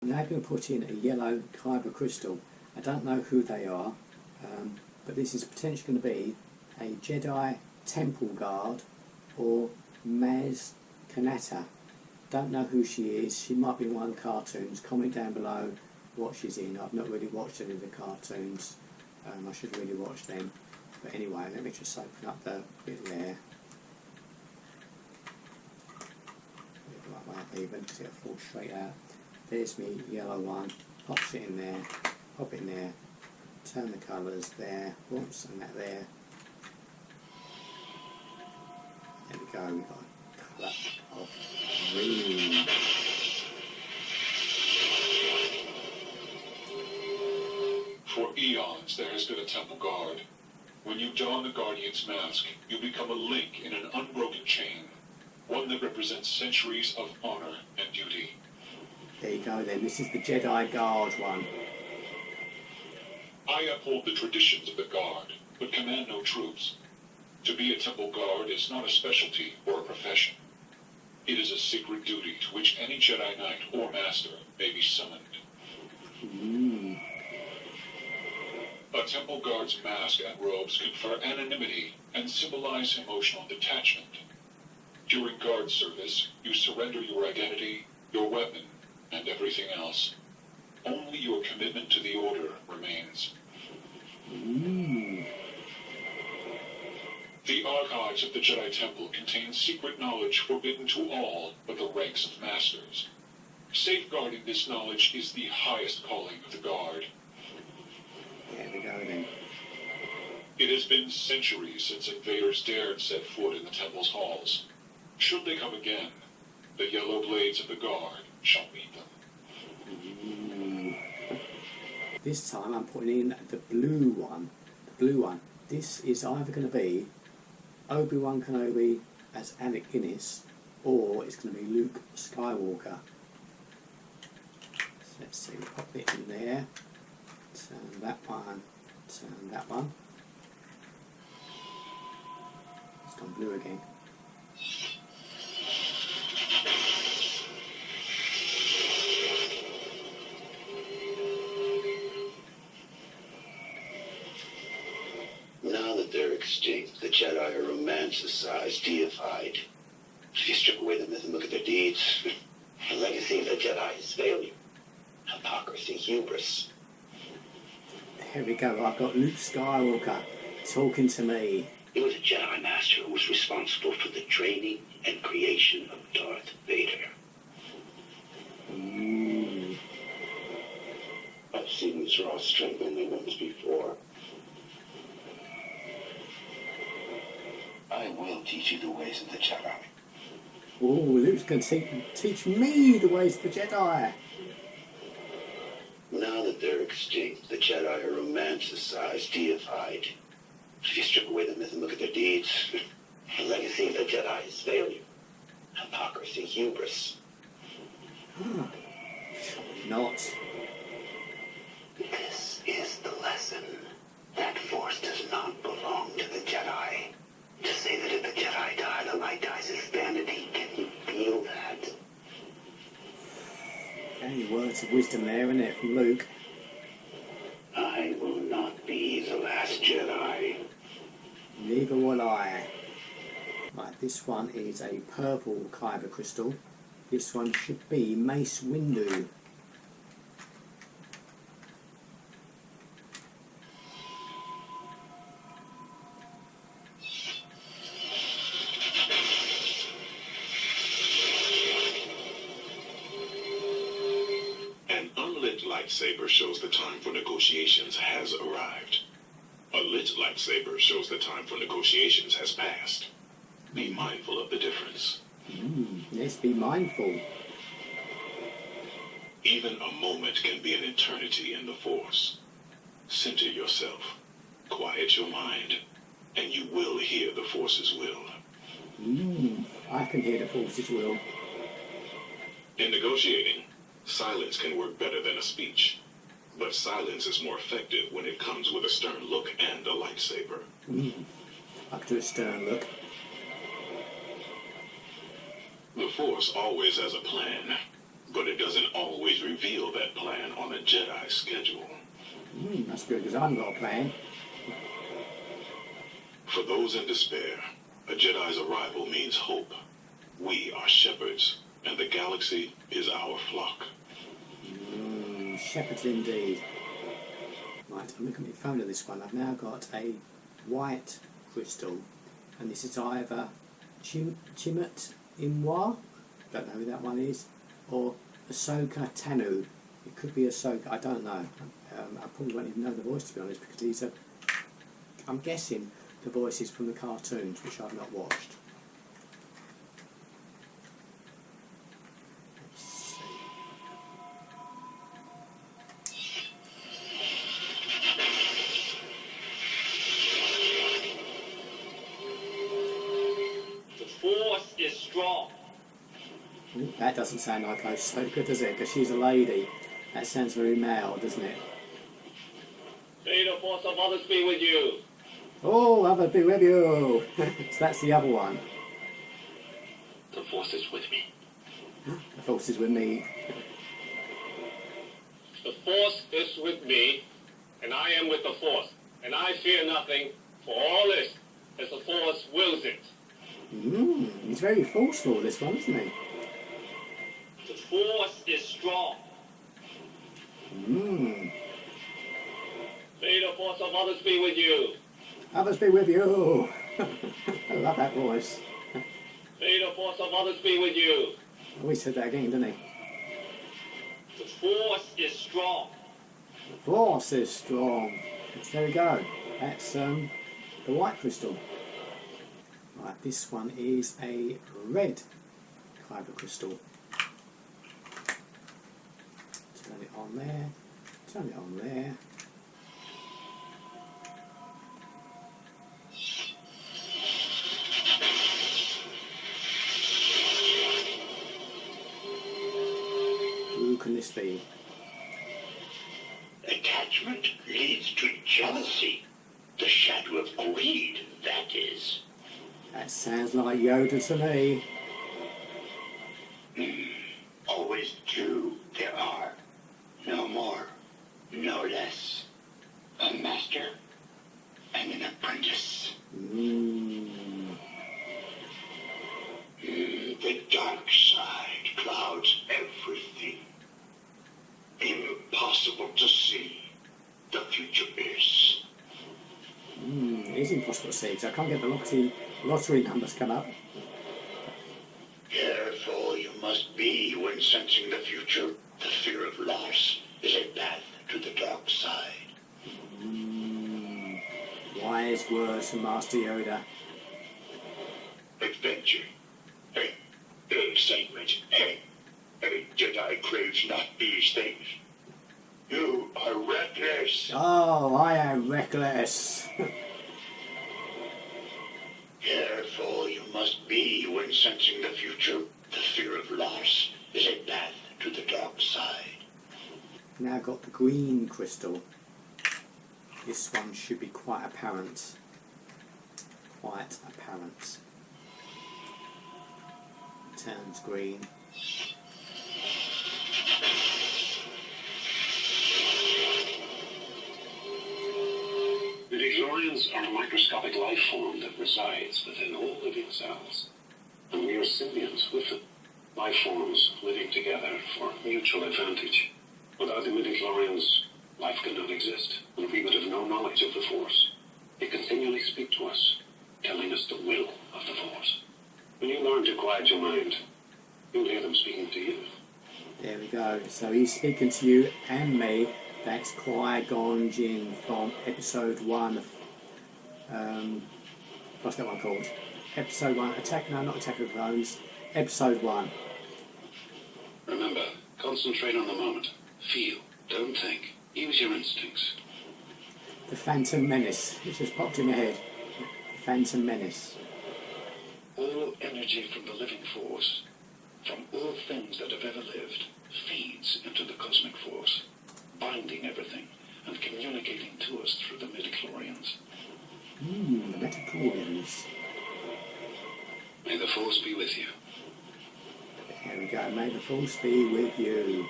I'm now going to put in a yellow Kyber Crystal. I don't know who they are, but this is potentially going to be a Jedi Temple Guard or Maz Kanata. Don't know who she is. She might be in one of the cartoons. Comment down below what she's in. I've not really watched any of the cartoons. I should really watch them. But anyway, let me just open up the bit there. Even because it'll fall straight out. There's me yellow one. Pops it in there. Pop it in there. Turn the colours there. Whoops, and that there. There we go. We've got a colour of green. For eons, there has been a Temple Guard. When you don the Guardian's mask, you become a link in an unbroken chain. One that represents centuries of honor and duty. There you go then. This is the Jedi Guard one. I uphold the traditions of the Guard, but command no troops. To be a Temple Guard is not a specialty or a profession. It is a sacred duty to which any Jedi Knight or Master may be summoned. A Temple Guard's mask and robes confer anonymity and symbolize emotional detachment. During Guard service, you surrender your identity, your weapon, and everything else. Only your commitment to the Order remains. The archives of the Jedi Temple contain secret knowledge forbidden to all but the ranks of Masters. Safeguarding this knowledge is the highest calling of the Guard. There we go then. It has been centuries since invaders dared set foot in the Temple's halls. Should they come again, the yellow blades of the Guard shall meet them. This time I'm putting in the blue one. The blue one. This is either going to be Obi-Wan Kenobi as Alec Guinness, or it's going to be Luke Skywalker. So let's see, pop it in there. Turn that one. Turn that one. It's gone blue again. Now that they're extinct, the Jedi are romanticized, deified. If you strip away the myth and look at their deeds, the legacy of the Jedi is failure, hypocrisy, hubris. Here we go, I've got Luke Skywalker talking to me. He was a Jedi Master who was responsible for the training and creation of Darth Vader. I've seen this raw strength in their limbs before. I will teach you the ways of the Jedi. Oh, Luke's going to teach me the ways of the Jedi. Now that they're extinct, the Jedi are romanticized, deified. If you strip away the myth and look at their deeds, the legacy of the Jedi is failure, hypocrisy, hubris. Not. This is the lesson. That force does not belong to the Jedi. To say that if the Jedi die, the light dies is vanity. Can you feel that? Any words of wisdom there, isn't it, from Luke? I will not be the last Jedi. Neither will I. Right, this one is a purple Kyber Crystal. This one should be Mace Windu. Lightsaber shows the time for negotiations has arrived. A lit lightsaber shows the time for negotiations has passed. Be mindful of the difference. Yes, be mindful. Even a moment can be an eternity in the Force. Center yourself, quiet your mind, and you will hear the Force's will. I can hear the Force's will. In negotiating, silence can work better than a speech, but silence is more effective when it comes with a stern look and a lightsaber. I could do a stern look. The Force always has a plan, but it doesn't always reveal that plan on a Jedi schedule. That's good, because I haven't got a plan. For those in despair, a Jedi's arrival means hope. We are shepherds, and the galaxy is our flock. Shepherds indeed. Right, I'm looking at my phone at this one. I've now got a white crystal, and this is either Chimut Imwa, don't know who that one is, or Ahsoka Tanu. It could be Ahsoka, I don't know. I probably won't even know the voice, to be honest, because I'm guessing the voice is from the cartoons, which I've not watched. Let's see. The Force is strong. Ooh, that doesn't sound like Ahsoka, does it? Because she's a lady. That sounds very male, doesn't it? May the Force of others be with you. Oh, others be with you! So that's the other one. The Force is with me. The Force is with me. The Force is with me, and I am with the Force. And I fear nothing, for all this, as the Force wills it. He's very forceful, this one, isn't he? The Force is strong. May the Force of others be with you. Others be with you! I love that voice. May the Force of others be with you. Oh, he said that again, didn't he? The Force is strong. The Force is strong. There we go. That's the white crystal. Right, this one is a red Kyber crystal. Turn it on there. Turn it on there. Who can this be? Attachment leads to jealousy. The shadow of greed, that is. That sounds like Yoda to me. Always two there are. No more, no less. A master and an apprentice. The dark side clouds everything. Impossible to see. The future is. It is impossible to see because I can't get the lottery numbers come up. Careful you must be when sensing the future. The fear of loss is a path to the dark side. Wise words from Master Yoda. Adventure. Hey, excitement. Hey, a Jedi craves not these things. You are reckless. Oh, I am reckless. Careful you must be when sensing the future. The fear of loss is a path to the dark side. Now I've got the green crystal. This one should be quite apparent. Quite apparent. Turns green. Midichlorians are a microscopic life form that resides within all living cells. And we are symbionts with them. Life forms living together for mutual advantage. Without the midichlorians, life cannot exist, and we would have no knowledge of the Force. They continually speak to us, telling us the will of the Force. When you learn to quiet your mind, you'll hear them speaking to you. There we go. So he's speaking to you and me. That's Qui-Gon Jinn from episode 1. What's that one called? Episode 1. Not Attack of the Clones. Episode 1. Remember, concentrate on the moment. Feel, don't think. Use your instincts. The Phantom Menace. It just popped in my head. Phantom Menace. All energy from the living Force, from all things that have ever lived, feeds into the cosmic force, binding everything and communicating to us through the midichlorians. The midichlorians. May the Force be with you. There we go. May the force be with you.